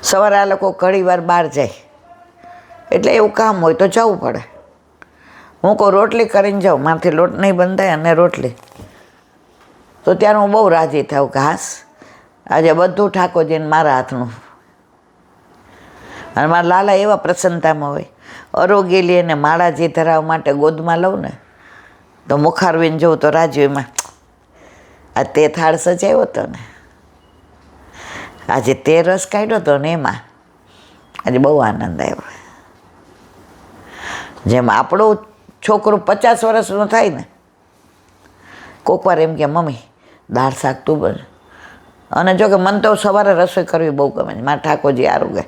સવારે આ લોકો ઘણી વાર બહાર જાય એટલે એવું કામ હોય તો જવું પડે. હું કહું રોટલી કરીને જાઉં, મારાથી લોટ નહીં બંધાય અને રોટલી, તો ત્યારે હું બહુ રાજી થાઉં કે હાસ આજે બધું ઠાકોરજીને મારા હાથનું. અને મારા લાલા એવા પ્રસન્નતામાં હોય, અરોગેલી અને માળાજી ધરાવવા માટે ગોદમાં લઉં ને તો મુખારવીને જોઉં તો રાજ્યમાં આ તે થાળ સજાવ્યો હતો ને, આજે તે રસ કાઢ્યો હતો ને, એમાં આજે બહુ આનંદ આવ્યો. જેમ આપણું છોકરું 50 વર્ષનું થાય ને, કોક વાર એમ કે મમ્મી દાળ શાક તું બને. અને જો કે મને તો સવારે રસોઈ કરવી બહુ ગમે છે, મારા ઠાકોરજી સારું ગਏ.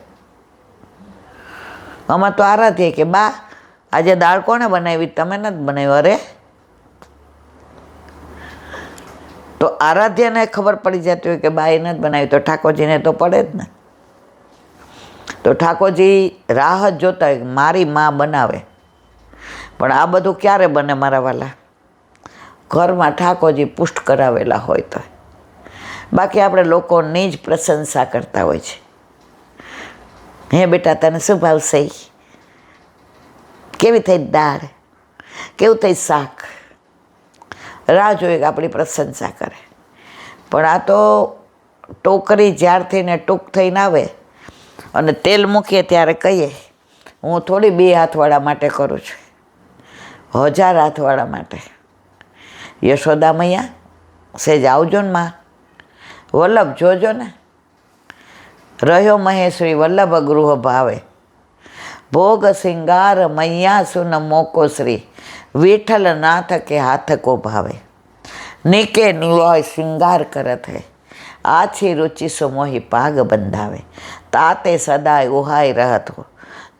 આમાં તો આરાધ્ય કે બા આજે દાળ કોણે બનાવી, તમે નથી બનાવી. અરે તો આરાધ્યને ખબર પડી જતી હોય કે બા એ નથી બનાવી, તો ઠાકોરજીને તો પડે જ ને. તો ઠાકોરજી રાહ જ જોતા હોય મારી માં બનાવે. પણ આ બધું ક્યારે બને મારા વાલા? ઘરમાં ઠાકોરજી પુષ્ટ કરાવેલા હોય તો. બાકી આપણે લોકોની જ પ્રશંસા કરતા હોય છે. હે બેટા તને શું ભાવશે, કેવી થઈ દાળ, કેવું થઈ શાક, રાહ જોઈએ કે આપણી પ્રશંસા કરે. પણ આ તો ટોકરી જ્યારથી ને ટૂંક થઈને આવે અને તેલ મૂકીએ ત્યારે કહીએ હું થોડી 2 હાથવાળા માટે કરું છું, 1000 હાથવાળા માટે. યશોદા મૈયા સેજ આવજો ને માં, વલ્લભ જોજો ને, રહ્યો મહેશ્રી વલ્લભ ગૃહ ભાવે, ભોગ સિંગાર મૈયા સુન મોકો શ્રી, વિઠ્ઠલ નાથ કે હાથ કો ભાવે, નીકે નિલોય શૃંગાર કરત હે, આછી રુચિ સો મોહી પાગ બંધાવે, તાતે સદાય ઉહાઈ રહત હો,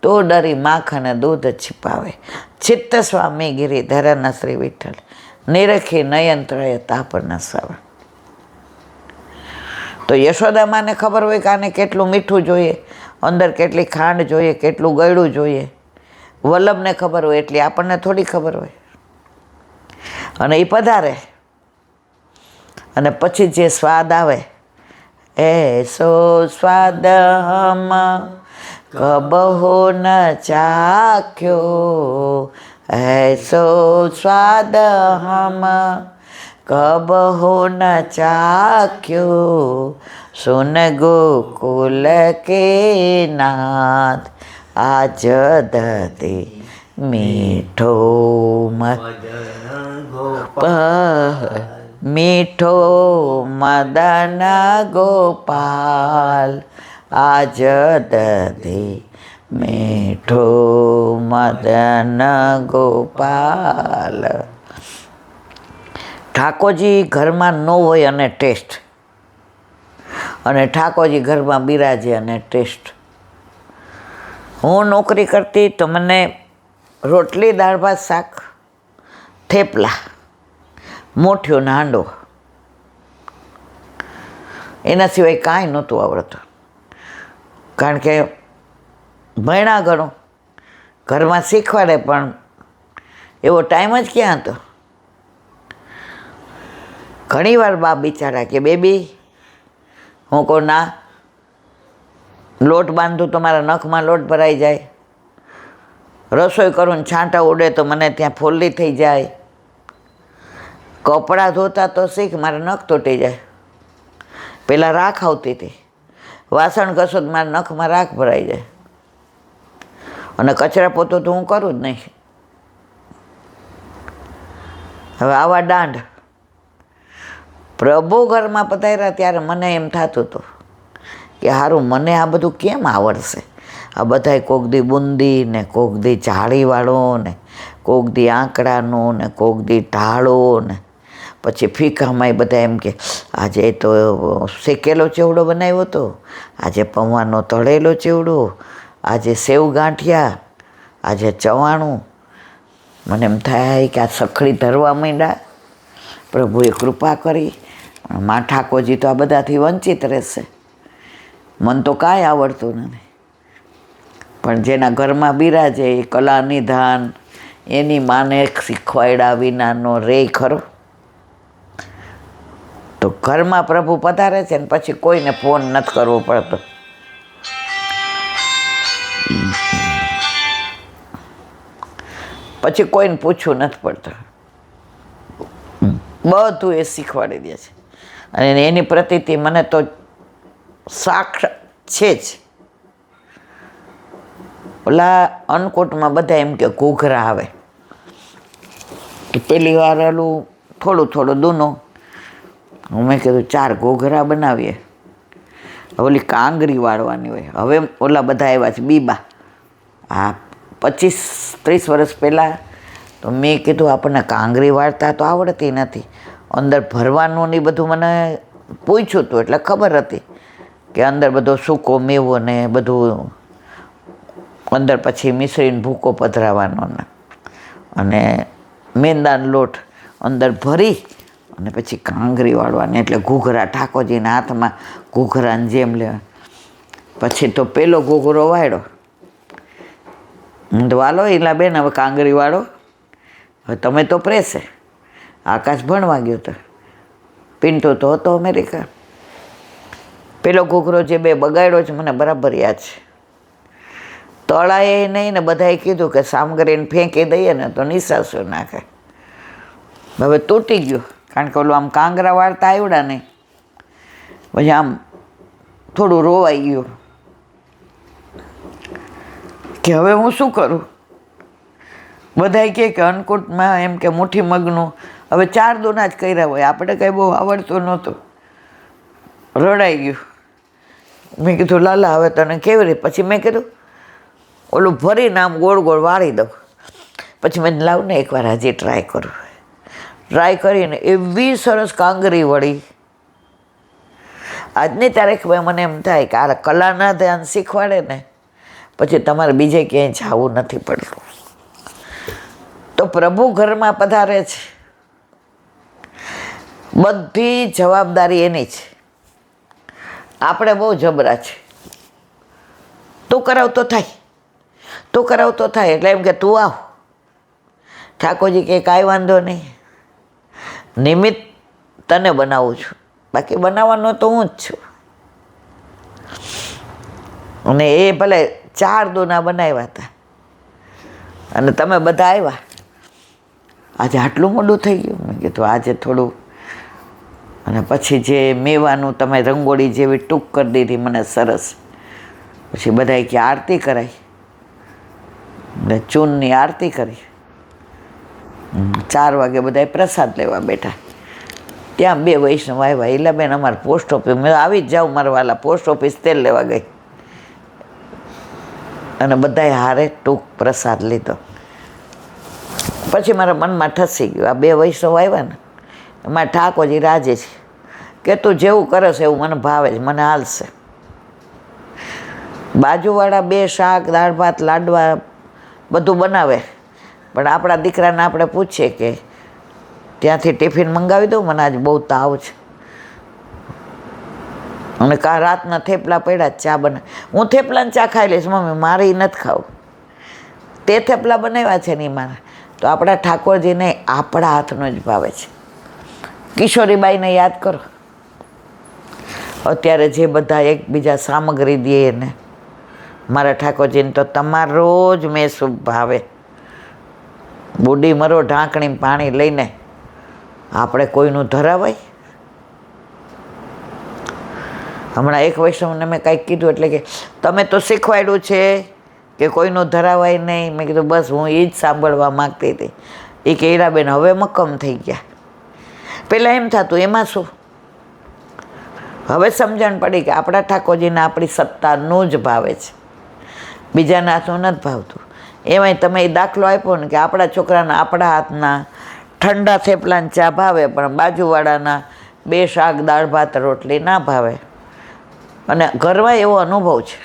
તો ડરી માખણ દૂધ છિપાવે, ચિત્ત સ્વામી ગિરી ધરન શ્રી વિઠ્ઠલ, નિરખી નયન ત્રય તાપ ન સવે. તો યશોદામાને ખબર હોય કે આને કેટલું મીઠું જોઈએ, અંદર કેટલી ખાંડ જોઈએ, કેટલું ગળ્યું જોઈએ. વલ્લભને ખબર હોય એટલી આપણને થોડી ખબર હોય. અને એ પધારે અને પછી જે સ્વાદ આવે, એસો સ્વાદ હમ કબહુ ન ચાખ્યો, એસો સ્વાદ હમ કબહુ ન ચાખ્યો, સુન ગોકુલ કે નાથ આજ દતે મીઠો મીઠો મદન ગોપાલ, આજ દતે મીઠો મદન ગોપાલ. ઠાકોરજી ઘરમાં ન હોય અને ટેસ્ટ, અને ઠાકોરજી ઘરમાં બિરાજે અને ટેસ્ટ. હું નોકરી કરતી તો મને રોટલી દાળ ભાત શાક થેપલા મોઠિયો હાંડો એના સિવાય કાંઈ નહોતું આવડતું. કારણ કે ભણ્યા ઘણું, ઘરમાં શીખવાડે પણ એવો ટાઈમ જ ક્યાં હતો. ઘણી વાર બાપ બિચારા કે બેબી, હું કહું ના, લોટ બાંધું તો મારા નખમાં લોટ ભરાઈ જાય, રસોઈ કરું ને છાંટા ઉડે તો મને ત્યાં ફોલ્લી થઈ જાય, કપડાં ધોતા તો શીખ, મારા નખ તૂટી જાય. પહેલાં રાખ આવતી હતી, વાસણ ઘસો તો મારા નખમાં રાખ ભરાઈ જાય. અને કચરા પોતું તો હું કરું જ નહીં. હવે આવા દાંડ પ્રભુ ઘરમાં પધાર્યા ત્યારે મને એમ થતું હતું કે સારું મને આ બધું કેમ આવડશે. આ બધાય કોક દી બુંદી ને કોક દી જાળીવાળો ને કોક દી આંકડાનું ને કોક દી ઢાળો ને પછી ફીકામાં બધા એમ કે આજે તો શેકેલો ચેવડો બનાવ્યો હતો, આજે પૌવાનો તળેલો ચેવડો, આજે સેવ ગાંઠિયા, આજે ચવાણું. મને એમ થાય કે આ સખડી ધરવા માંડ્યા, પ્રભુએ કૃપા કરી. માં ઠાકોરજી તો આ બધાથી વંચિત રહેશે. મન તો કાંઈ આવડતું નથી. પણ જેના ઘરમાં બિરાજે એ કલા નિધાન એની માને શીખવાડ્યા વિનાનો રે ખરો. તો ઘરમાં પ્રભુ પધારે છે ને પછી કોઈને ફોન નથી કરવો પડતો. પછી કોઈને પૂછવું નથી પડતું, બધું એ શીખવાડી દે છે. અને એની પ્રતીતિ મને તો સાક્ષાત છે જ. ઓલા અન્નકૂટમાં બધા એમ કે ઘૂઘરા આવે, પેલી વાર ઓલું થોડું થોડું દૂનું, મેં કીધું 4 ઘૂઘરા બનાવીએ. ઓલી કાંગરી વાળવાની હોય. હવે ઓલા બધા આવ્યા છે બીબા, હા 25-30 વર્ષ પહેલાં તો મેં કીધું આપણને કાંગરી વાળતા તો આવડતી નથી, અંદર ભરવાનું ને બધું મને પૂછ્યું હતું એટલે ખબર હતી કે અંદર બધો સૂકો મેવો ને બધું અંદર પછી મિશ્રીને ભૂકો પધરાવાનો ને અને મેંદાનો લોટ અંદર ભરી અને પછી કાંગરી વાળવાની, એટલે ઘૂઘરા ઠાકોરજીના હાથમાં ઘૂઘરાની જેમ લેવા. પછી તો પેલો ઘૂઘરો વાળ્યો, તો વાલો એલા બેન હવે કાંગરી વાળો, હવે તમે તો પ્રેસે. આકાશ ભણવા ગયો હતો, પિન્ટુ તો હતો અમેરિકા. પેલો ઘૂઘરો જે 2 બગાડ્યો છે મને બરાબર યાદ છે. તળાએ નહીં ને બધાએ કીધું કે સામગ્રીને ફેંકી દઈએ ને તો નિશાસો નાખે. હવે તૂટી ગયો, કારણ કે ઓલું આમ કાંગરા વાળતા આવડ્યા નહીં. પછી આમ થોડું રોવાઈ ગયું કે હવે હું શું કરું. બધાએ કે અન્નકૂટમાં એમ કે મુઠ્ઠી મગનું હવે 4 દોના જ કર્યા હોય, આપણે કંઈ બહુ આવડતું નહોતું. રડાઈ ગયું. મેં કીધું લાલા હવે તને કેવી રીતે. પછી મેં કીધું ઓલું ભરીને આમ ગોળ ગોળ વાળી દઉં. પછી મેં લાવ ને એકવાર હજી ટ્રાય કરું. ટ્રાય કરીને એવી સરસ કાંગરી વળી. આજની તારીખમાં મને એમ થાય કે આ કલાના ધ્યાન શીખવાડે ને પછી તમારે બીજે ક્યાંય જવું નથી પડતું. તો પ્રભુ ઘરમાં પધારે છે, બધી જવાબદારી એની છે. આપણે બહુ જબરા છે. તું કરાવ તો થાય, તું કરાવ તો થાય, એટલે એમ કે તું આવ. ઠાકોરજી કે કાંઈ વાંધો નહીં, નિમિત્ત તને બનાવું છું, બાકી બનાવવાનો તો હું જ છું. અને એ ભલે 4 દોના બનાવ્યા હતા અને તમે બધા આવ્યા. આજે આટલું મોડું થઈ ગયું. મેં કીધું આજે થોડું. અને પછી જે મેવાનું તમે રંગોળી જેવી ટૂંક કરી દીધી મને સરસ. પછી બધાએ કે આરતી કરાઈ, એટલે ચૂનની આરતી કરી. 4 વાગે બધાએ પ્રસાદ લેવા બેઠા. ત્યાં 2 વૈષ્ણવ આવ્યા. એલા બેન અમારે પોસ્ટ ઓફિસ, મેં આવી જ જાઉં મારા વાલા, પોસ્ટ ઓફિસ તેલ લેવા ગઈ. અને બધાએ હારે ટૂંક પ્રસાદ લીધો. પછી મારા મનમાં ઠસી ગયું, આ 2 વૈષ્ણવ આવ્યા ને એમાં ઠાકોરજી રાજી છે કે તું જેવું કરે છે એવું મને ભાવે છે, મને હાલશે. બાજુવાળા 2 શાક, દાળ ભાત, લાડવા બધું બનાવે, પણ આપણા દીકરાને આપણે પૂછીએ કે ત્યાંથી ટિફિન મંગાવી દઉં, મને આજ બહુ તાવ છે. અને રાતના થેપલા પડ્યા, ચા બને, હું થેપલાને ચા ખાઈ લઈશ મમ્મી, મારે એ નથી ખાવું. તે થેપલા બનાવ્યા છે ને મારા. તો આપણા ઠાકોરજીને આપણા હાથનો જ ભાવે છે. કિશોરીબાઈને યાદ કરો, અત્યારે જે બધા એકબીજા સામગ્રી દે ને મારા ઠાકોરજીને તો તમારો જ મેં શુભ ભાવે. બુડી મરો ઢાંકણી પાણી લઈને આપણે કોઈનું ધરાવાય. હમણાં એક વૈષ્ણવને મેં કાંઈક કીધું એટલે કે તમે તો શીખવાડ્યું છે કે કોઈનું ધરાવાય નહીં. મેં કીધું બસ હું એ જ સાંભળવા માગતી હતી. એ કે હીરાબેન હવે મક્કમ થઈ ગયા. પહેલાં એમ થતું એમાં શું, હવે સમજણ પડી કે આપણા ઠાકોરજીને આપણી સત્તાનું જ ભાવે છે, બીજાના હાથનું નથી ભાવતું. એમાંય તમે એ દાખલો આપ્યો ને કે આપણા છોકરાના આપણા હાથના ઠંડા થેપલાને ચા ભાવે, પણ બાજુવાળાના 2 શાક, દાળ ભાત, રોટલી ના ભાવે. અને ઘરમાં એવો અનુભવ છે,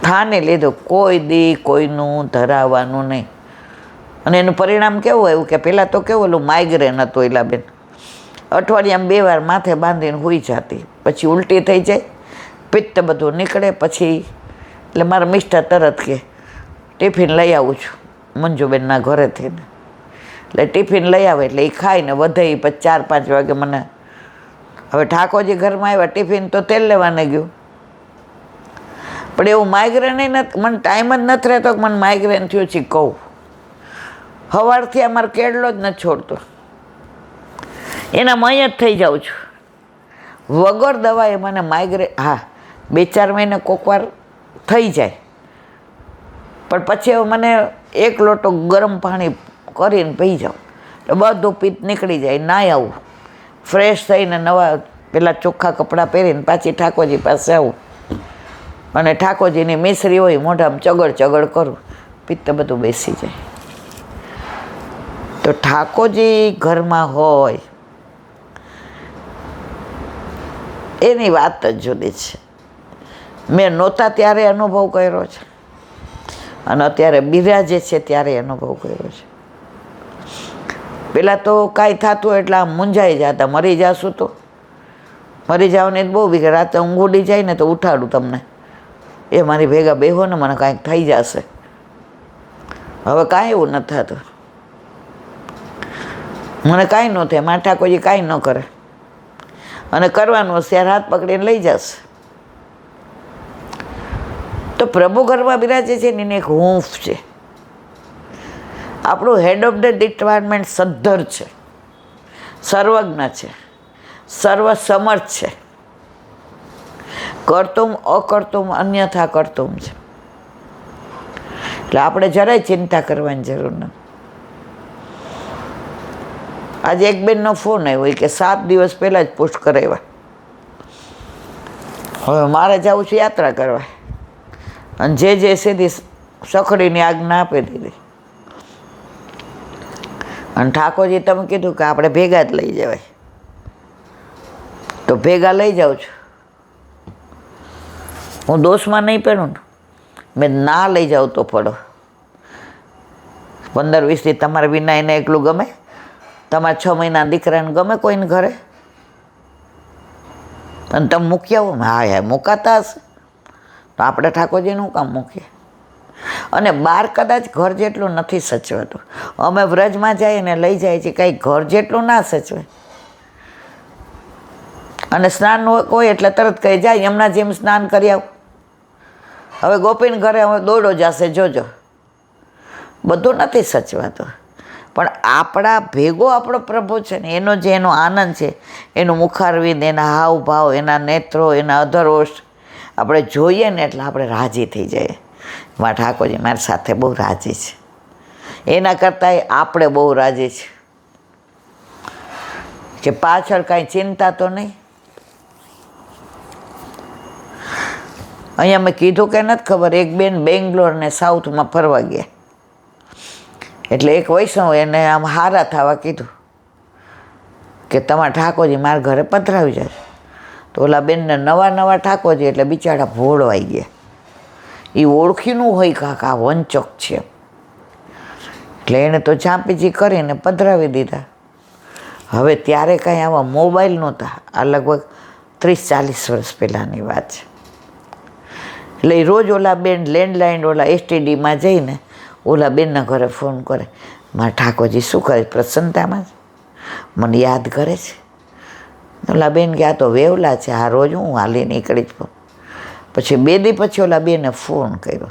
થાને લીધું કોઈ દી કોઈનું ધરાવવાનું નહીં. અને એનું પરિણામ કેવું આવ્યું કે પહેલાં તો કેવું ઓલું માઇગ્રેન હતું એલા બેન, અઠવાડિયામાં 2 વાર માથે બાંધીને સૂઈ જતી, પછી ઉલટી થઈ જાય, પિત્ત બધું નીકળે. પછી એટલે મારા મિસ્ટર તરત કે ટિફિન લઈ આવું છું મંજુબેનના ઘરેથી ને, એટલે ટિફિન લઈ આવે એટલે એ ખાઈને વધે. પછી 4-5 વાગે મને, હવે ઠાકોરજી ઘરમાં આવ્યા, ટિફિન તો તેલ લેવાને ગયું, પણ એવું માઇગ્રેન નથી, મને ટાઈમ જ નથી રહેતો કે મને માઇગ્રેન થયું છે કહું. સવારથી અમારે કેળલો જ નથી છોડતો, એના મય જ થઈ જાઉં છું વગર દવાએ. મને માઇગ્રેન 2-4 મહિને કોક વાર થઈ જાય, પણ પછી હવે મને 1 લોટો ગરમ પાણી કરીને પી જાઉં તો બધું પિત્ત નીકળી જાય. નાહી આવું, ફ્રેશ થઈને નવા પેલા ચોખ્ખા કપડાં પહેરીને પાછી ઠાકોરજી પાસે આવું, અને ઠાકોરજીની મિશ્રી હોય મોઢામાં ચગડ ચગડ કરું, પિત્ત બધું બેસી જાય. તો ઠાકોરજી ઘરમાં હોય એની વાત જ જુદી છે. મેં નહોતા ત્યારે અનુભવ કર્યો છે, અને અત્યારે બિરાજે છે ત્યારે અનુભવ કર્યો છે. પહેલાં તો કાંઈ થતું એટલે આમ મૂંઝાઈ જતા, મરી જાશું તો મરી જવાની બહુ બીક. રાતે ઊંઘ ઉડી જાય ને તો ઉઠાડું તમને, એ મારી ભેગા બેહો ને મને કાંઈક થઈ જશે. હવે કાંઈ એવું નથી થતું, મને કાંઈ ન થાય, મારા ઠાકોરજી કાંઈ ન કરે, અને કરવાનું હશે ત્યારે હાથ પકડીને લઈ જશે. તો પ્રભુ ઘરમાં બિરાજે છે ને એની એક હૂંફ છે. આપણું હેડ ઓફ ધ ડિપાર્ટમેન્ટ સદ્ધર છે, સર્વજ્ઞ છે, સર્વસમર્થ છે, કર્તુમ અકર્તુમ અન્યથા કર્તુમ છે. એટલે આપણે જરાય ચિંતા કરવાની જરૂર નથી. આજે એક બેનનો ફોન આવ્યો કે 7 દિવસ પહેલાં જ પોસ્ટ કરાવ્યા, હવે મારે જવું છે યાત્રા કરવા, અને જે સીધી સખડીની આજ્ઞા આપી દીધી. અને ઠાકોરજી તમે કીધું કે આપણે ભેગા જ લઈ જવાય, તો ભેગા લઈ જાઉં છું. હું દોષમાં નહીં પડું ને, મેં ના લઈ જાઉં તો પડો. 15-20 દી તમારે વિના એને એકલું ગમે? તમારા 6 મહિના દીકરાને ગમે કોઈને ઘરે? અને તમે મૂકી આવો? હા મૂકાતા હશે તો આપણે ઠાકોરજીનું કામ મૂકીએ. અને બહાર કદાચ ઘર જેટલું નથી સચવાતું. અમે વ્રજમાં જઈએ ને લઈ જાય છે, કંઈ ઘર જેટલું ના સચવે. અને સ્નાન હોય એટલે તરત કહી જાય એમના જેમ સ્નાન કરી આવું. હવે ગોપીને ઘરે હવે દોડો જશે, જોજો. બધું નથી સચવાતું, પણ આપણા ભેગો આપણો પ્રભુ છે ને, એનો આનંદ છે, એનું મુખારવિંદ, એના હાવભાવ, એના નેત્રો, એના અધરોષ આપણે જોઈએ ને એટલે આપણે રાજી થઈ જઈએ. મારા ઠાકોરજી મારી સાથે બહુ રાજી છે, એના કરતાં આપણે બહુ રાજી છે કે પાછળ કાંઈ ચિંતા તો નહીં. અહીંયા મેં કીધું કે નથી ખબર, એક બેન બેંગ્લોર ને સાઉથમાં ફરવા ગયા, એટલે એક વૈષ્ણવ એને આમ હારા થવા કીધું કે તમારા ઠાકોરજી મારા ઘરે પધરાવી જાય. તો ઓલા બેનને નવા ઠાકોરજી એટલે બિચારા ભોળવાઈ ગયા. એ ઓળખીનું હોય કાંક આ વંચક છે, એટલે એણે તો ઝાંપીજી કરીને પધરાવી દીધા. હવે ત્યારે કાંઈ આવા મોબાઈલ નહોતા, આ લગભગ 30-40 વર્ષ પહેલાંની વાત છે. એટલે એ રોજ ઓલા બેન લેન્ડલાઇન ઓલા STDમાં જઈને ઓલા બેનના ઘરે ફોન કરે, મારા ઠાકોરજી શું કરે, પ્રસન્નતામાં જ મને યાદ કરે છે. ઓલા બેન કે આ તો વેવલા છે, આ રોજ હું હાલી નીકળી જ. પછી 2 દી પછી ઓલા બેને ફોન કર્યો,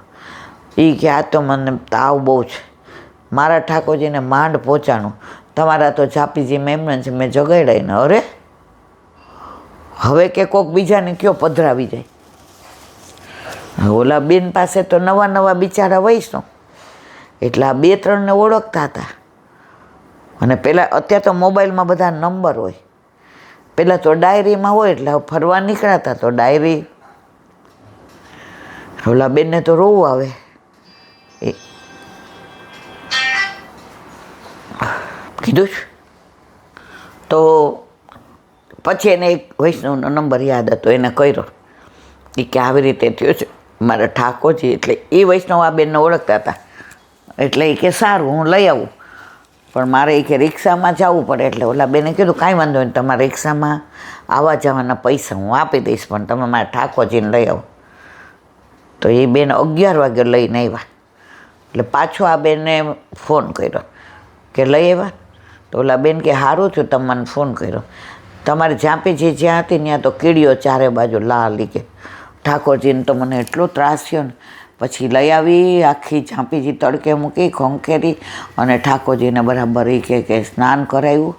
એ કે આ તો મને તાવ બહુ છે, મારા ઠાકોરજીને માંડ પહોંચાણું, તમારા તો ઝાપીજી મેમન છે, મેં જગાડાઈને. અરે હવે કે કોક બીજાને કયો પધરાવી જાય. ઓલા બેન પાસે તો નવા બિચારા વૈષ્ણવ, એટલે આ 2-3ને ઓળખતા હતા. અને પહેલાં અત્યારે તો મોબાઈલમાં બધા નંબર હોય, પહેલાં તો ડાયરીમાં હોય, એટલે ફરવા નીકળાતા તો ડાયરી. ઓલા બેનને તો રોવું આવે. કીધું જ તો પછી એને એક વૈષ્ણવનો નંબર યાદ હતો, એને કર્યો. એ કે આવી રીતે થયો છે મારા ઠાકોરજી. એટલે એ વૈષ્ણવ આ બેનને ઓળખતા હતા, એટલે એ કે સારું હું લઈ આવું, પણ મારે એ કે રિક્ષામાં જવું પડે. એટલે ઓલા બેને કીધું કાંઈ વાંધો નહીં, તમારા રિક્ષામાં આવવા જવાના પૈસા હું આપી દઈશ, પણ તમે મારા ઠાકોરજીને લઈ આવો. તો એ બેન 11 વાગે લઈને આવ્યા. એટલે પાછો આ બેને ફોન કર્યો કે લઈ આવ્યા. તો ઓલા બેન કે સારું થયું તમે મને ફોન કર્યો, તમારે ઝાંપીજી જ્યાં હતી ત્યાં તો કીડીઓ ચારે બાજુ લાલ. કે ઠાકોરજીને તો મને એટલો ત્રાસ થયો ને, પછી લઈ આવી આખી ઝાંપીજી તડકે મૂકી ખંખેરી અને ઠાકોરજીને બરાબર એ કે સ્નાન કરાવ્યું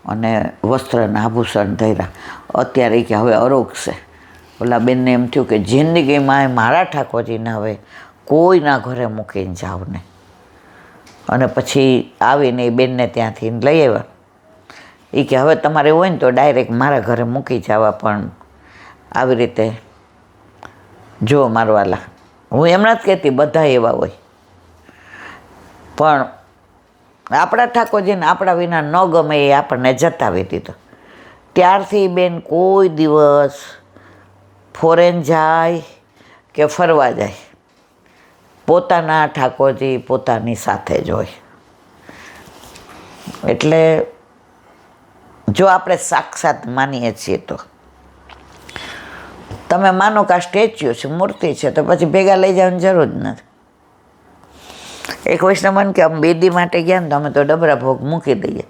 અને વસ્ત્રના આભૂષણ ધર્યા. અત્યારે કે હવે અરોગશે. ઓલા બેનને એમ થયું કે જિંદગીમાં મારા ઠાકોરજીને હવે કોઈના ઘરે મૂકીને જાવ ને. અને પછી આવીને એ બેનને ત્યાંથી લઈ આવ્યા. એ કે હવે તમારે હોય ને તો ડાયરેક્ટ મારા ઘરે મૂકી જવા, પણ આવી રીતે જો મારવાલા, હું એમ નથી કહેતી બધા એવા હોય, પણ આપણા ઠાકોરજીને આપણા વિના ન ગમે એ આપણને જતાવી દીધો. ત્યારથી બેન કોઈ દિવસ ફોરેન જાય કે ફરવા જાય, પોતાના ઠાકોરજી પોતાની સાથે જ હોય. એટલે જો આપણે સાક્ષાત માનીએ છીએ તો તમે માનો કે આ સ્ટેચ્યુ છે, મૂર્તિ છે, તો પછી ભેગા લઈ જવાની જરૂર જ નથી. એક વૈષ્ણવન કે અમે બેદી માટે ગયા ને તો અમે તો ડબરા ભોગ મૂકી દઈએ,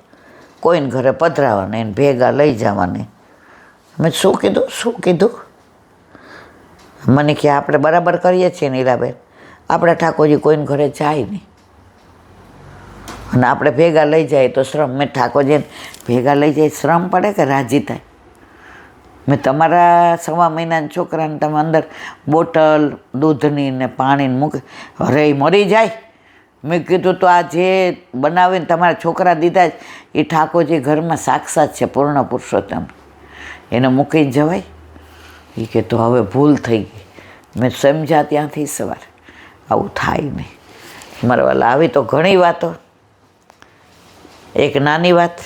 કોઈને ઘરે પધરાવાના એને ભેગા લઈ જવાની. મેં શું કીધું? મને કે આપણે બરાબર કરીએ છીએ નીલાબેન, આપણા ઠાકોરજી કોઈને ઘરે જાય નહીં અને આપણે ભેગા લઈ જાય તો શ્રમ. મેં ઠાકોરજીને ભેગા લઈ જાય શ્રમ પડે કે રાજી થાય? મેં તમારા 1.25 મહિનાના છોકરાને તમે અંદર બોટલ દૂધની ને પાણીને મૂકે, અરે એ મરી જાય. મેં કીધું તો આ જે બનાવીને તમારા છોકરા દીધા જ એ ઠાકોરજી ઘરમાં સાક્ષાત છે, પૂર્ણ પુરુષોત્તમ, એને મૂકીને જવાય? એ કે તો હવે ભૂલ થઈ ગઈ. મેં સમજ્યા ત્યાંથી સવાર આવું થાય નહીં. મારા વાલા આવી તો ઘણી વાતો. એક નાની વાત